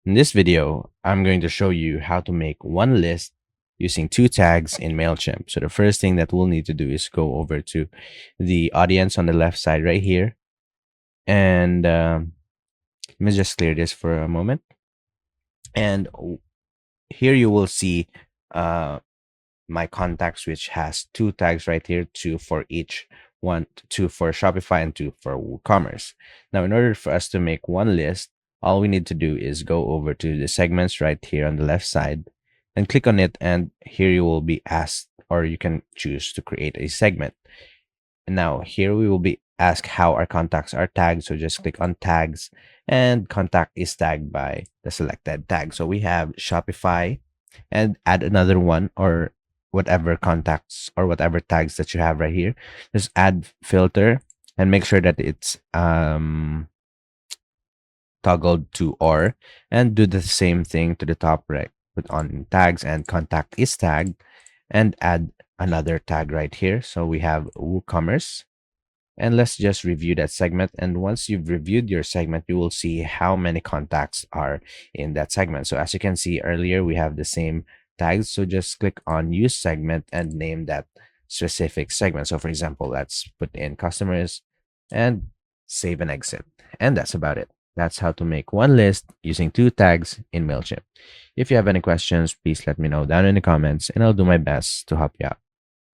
In this video, I'm going to show you how to make one list using two tags in Mailchimp. So the first thing that we'll need to do is go over to the audience on the left side right here. And let me just clear this for a moment. And here you will see my contacts, which has two tags right here, two for each one, two for Shopify and two for WooCommerce. Now, in order for us to make one list, all we need to do is go over to the segments right here on the left side and click on it. And here you will be asked, or you can choose to create a segment. And now here we will be asked how our contacts are tagged. So just click on tags, and contact is tagged by the selected tag. So we have Shopify, and add another one, or whatever contacts or whatever tags that you have right here. Just add filter and make sure that it's toggled to or, and do the same thing to the top right. Put on tags and contact is tagged, and add another tag right here. So we have WooCommerce. And let's just review that segment. And once you've reviewed your segment, you will see how many contacts are in that segment. So as you can see earlier, we have the same tags. So just click on use segment and name that specific segment. So for example, let's put in customers and save and exit. And that's about it. That's how to make one list using two tags in Mailchimp. If you have any questions, please let me know down in the comments, and I'll do my best to help you out.